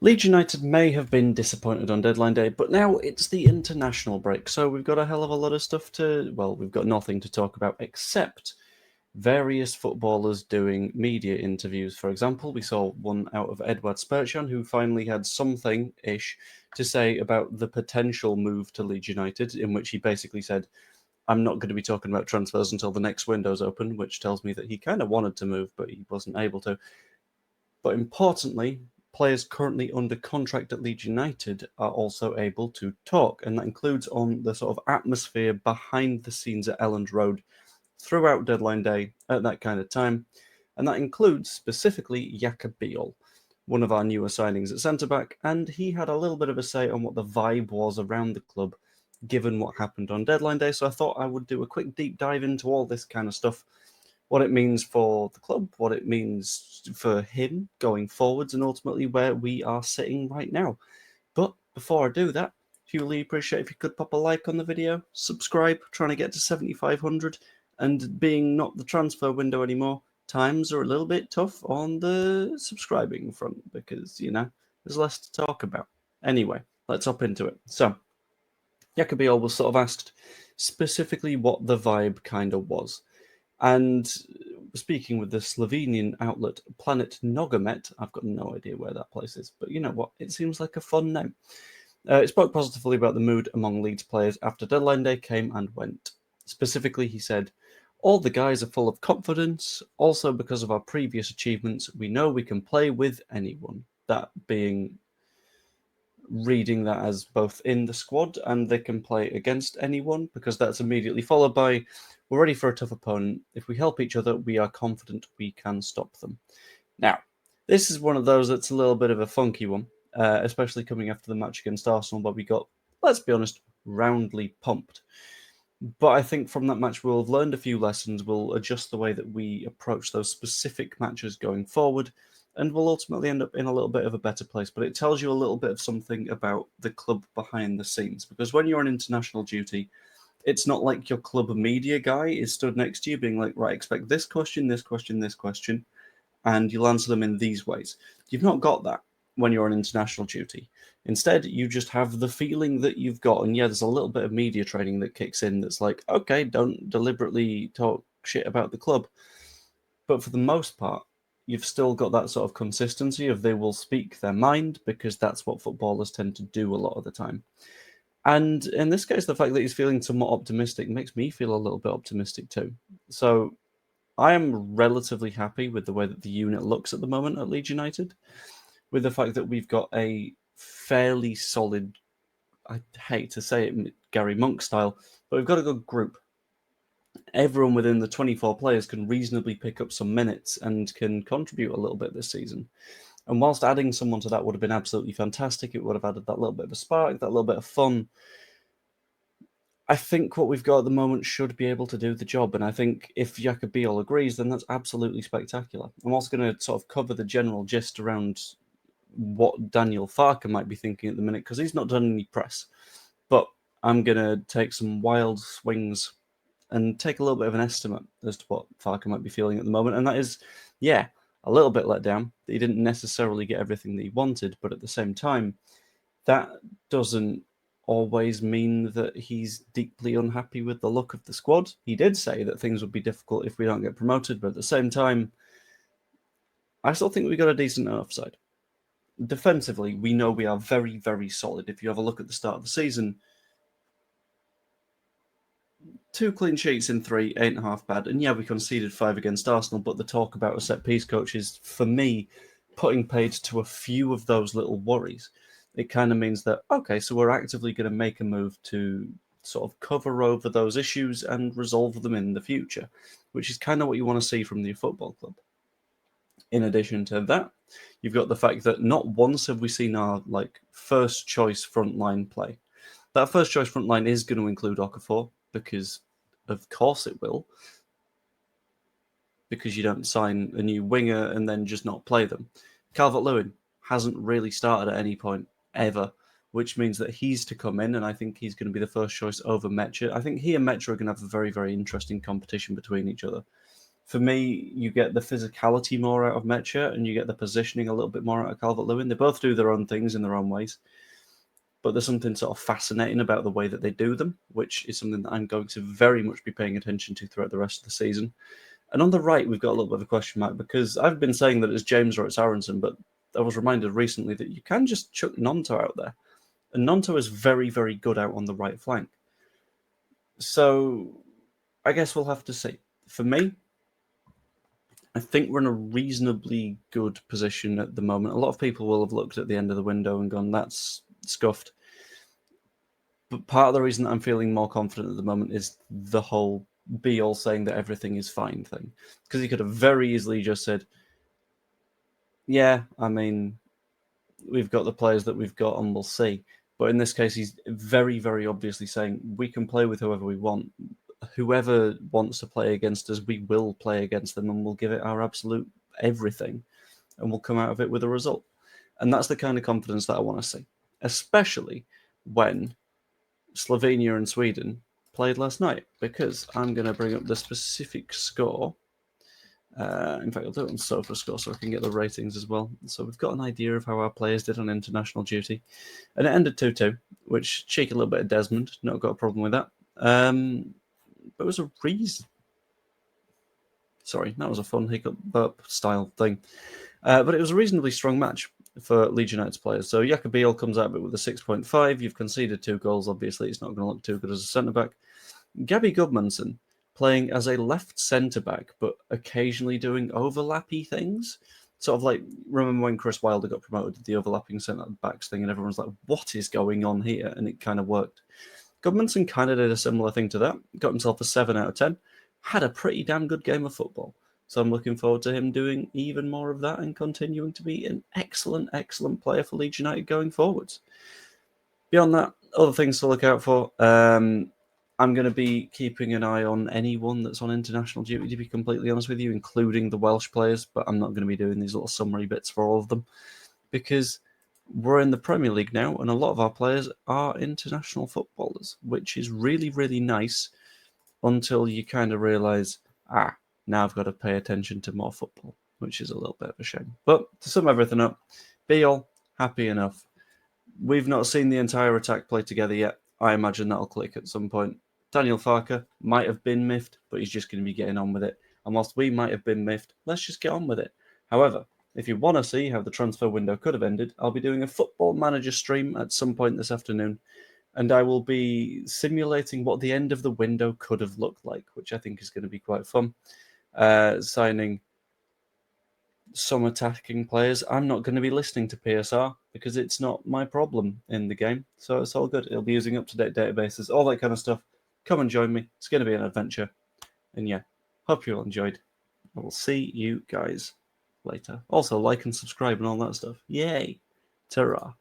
Leeds United may have been disappointed on deadline day, but now it's the international break, so we've got a hell of a lot of stuff to. Well, we've got nothing to talk about except various footballers doing media interviews. For example, we saw one out of Edward Spurgeon, who finally had something-ish to say about the potential move to Leeds United, in which he basically said, I'm not going to be talking about transfers until the next window's open, which tells me that he kind of wanted to move, but he wasn't able to. But importantly, players currently under contract at Leeds United are also able to talk, and that includes on the sort of atmosphere behind the scenes at Elland Road throughout deadline day at that kind of time, and that includes specifically BIJOL, one of our newer signings at centre back, and he had a little bit of a say on what the vibe was around the club given what happened on deadline day. So I thought I would do a quick deep dive into all this kind of stuff, what it means for the club, what it means for him going forwards, and ultimately where we are sitting right now. But before I do that, hugely appreciate if you could pop a like on the video, subscribe, trying to get to 7,500, and being not the transfer window anymore, times are a little bit tough on the subscribing front because, there's less to talk about. Anyway, let's hop into it. So, Jacobiol was sort of asked specifically what the vibe kind of was. And speaking with the Slovenian outlet Planet Nogomet, I've got no idea where that place is, but you know what? It seems like a fun name. It spoke positively about the mood among Leeds players after deadline day came and went. Specifically, he said, all the guys are full of confidence. Also, because of our previous achievements, we know we can play with anyone. That being reading that as both in the squad and they can play against anyone, because that's immediately followed by we're ready for a tough opponent. If we help each other, we are confident we can stop them. Now, this is one of those that's a little bit of a funky one, especially coming after the match against Arsenal, where we got, let's be honest, roundly pumped. But I think from that match, we'll have learned a few lessons. We'll adjust the way that we approach those specific matches going forward, and we'll ultimately end up in a little bit of a better place. But it tells you a little bit of something about the club behind the scenes, because when you're on international duty, it's not like your club media guy is stood next to you being like, right, expect this question, this question, this question, and you'll answer them in these ways. You've not got that when you're on international duty. Instead, you just have the feeling that you've got, and yeah, there's a little bit of media training that kicks in that's like, okay, don't deliberately talk shit about the club. But for the most part, you've still got that sort of consistency of they will speak their mind because that's what footballers tend to do a lot of the time. And in this case, the fact that he's feeling somewhat optimistic makes me feel a little bit optimistic too. So I am relatively happy with the way that the unit looks at the moment at Leeds United, with the fact that we've got a fairly solid, I hate to say it Gary Monk style, but we've got a good group. Everyone within the 24 players can reasonably pick up some minutes and can contribute a little bit this season. And whilst adding someone to that would have been absolutely fantastic, it would have added that little bit of a spark, that little bit of fun. I think what we've got at the moment should be able to do the job, and I think if Jacobiol agrees, then that's absolutely spectacular. I'm also going to sort of cover the general gist around what Daniel Farker might be thinking at the minute, because he's not done any press. But I'm going to take some wild swings and take a little bit of an estimate as to what Farker might be feeling at the moment, and that is, yeah, a little bit let down that he didn't necessarily get everything that he wanted, but at the same time, that doesn't always mean that he's deeply unhappy with the look of the squad. He did say that things would be difficult if we don't get promoted, but at the same time, I still think we got a decent enough side. Defensively, we know we are very, very solid. If you have a look at the start of the season, 2 clean sheets in 3 ain't half bad. And yeah, we conceded 5 against Arsenal, but the talk about a set piece coach is, for me, putting paid to a few of those little worries. It kind of means that, okay, so we're actively going to make a move to sort of cover over those issues and resolve them in the future, which is kind of what you want to see from the football club. In addition to that, you've got the fact that not once have we seen our first choice frontline play. That first choice frontline is going to include Okafor, because of course it will, because you don't sign a new winger and then just not play them. Calvert-Lewin hasn't really started at any point ever, which means that he's to come in, and I think he's going to be the first choice over Mecha. I think he and Mecha are going to have a very, very interesting competition between each other. For me, you get the physicality more out of Mecha, and you get the positioning a little bit more out of Calvert-Lewin. They both do their own things in their own ways, but there's something sort of fascinating about the way that they do them, which is something that I'm going to very much be paying attention to throughout the rest of the season. And on the right, we've got a little bit of a question mark, because I've been saying that it's James or it's Aronson, but I was reminded recently that you can just chuck Nonto out there. And Nonto is very, very good out on the right flank. So I guess we'll have to see. For me, I think we're in a reasonably good position at the moment. A lot of people will have looked at the end of the window and gone, that's scuffed. But part of the reason that I'm feeling more confident at the moment is the whole BIJOL saying that everything is fine thing. Because he could have very easily just said, yeah, I mean, we've got the players that we've got and we'll see. But in this case, he's very, very obviously saying we can play with whoever we want. Whoever wants to play against us, we will play against them, and we'll give it our absolute everything, and we'll come out of it with a result. And that's the kind of confidence that I want to see, especially when Slovenia and Sweden played last night, because I'm going to bring up the specific score. In fact, I'll do it on SofaScore so I can get the ratings as well. So we've got an idea of how our players did on international duty. And it ended 2-2, which cheeky little bit of Desmond. Not got a problem with that. But it was a reason. Sorry, that was a fun hiccup burp style thing. But it was a reasonably strong match for Leeds United's players. So Jakub BIJOL comes out of it with a 6.5. You've conceded 2 goals. Obviously, it's not going to look too good as a centre-back. Gabby Gudmundsson playing as a left centre-back, but occasionally doing overlappy things. Sort of like, remember when Chris Wilder got promoted, did the overlapping centre-backs thing, and everyone's like, what is going on here? And it kind of worked. Gudmundsson kind of did a similar thing to that. Got himself a 7 out of 10. Had a pretty damn good game of football. So I'm looking forward to him doing even more of that and continuing to be an excellent, excellent player for Leeds United going forwards. Beyond that, other things to look out for. I'm going to be keeping an eye on anyone that's on international duty, to be completely honest with you, including the Welsh players, but I'm not going to be doing these little summary bits for all of them, because we're in the Premier League now, and a lot of our players are international footballers, which is really, really nice until you kind of realise, now I've got to pay attention to more football, which is a little bit of a shame. But to sum everything up, BIJOL, happy enough. We've not seen the entire attack play together yet. I imagine that'll click at some point. Daniel Farke might have been miffed, but he's just going to be getting on with it. And whilst we might have been miffed, let's just get on with it. However, if you want to see how the transfer window could have ended, I'll be doing a Football Manager stream at some point this afternoon, and I will be simulating what the end of the window could have looked like, which I think is going to be quite fun. Signing some attacking players. I'm not going to be listening to PSR because it's not my problem in the game. So it's all good. It'll be using up-to-date databases, all that kind of stuff. Come and join me. It's going to be an adventure. And yeah, hope you all enjoyed. I will see you guys later. Also, like and subscribe and all that stuff. Yay. Ta-ra.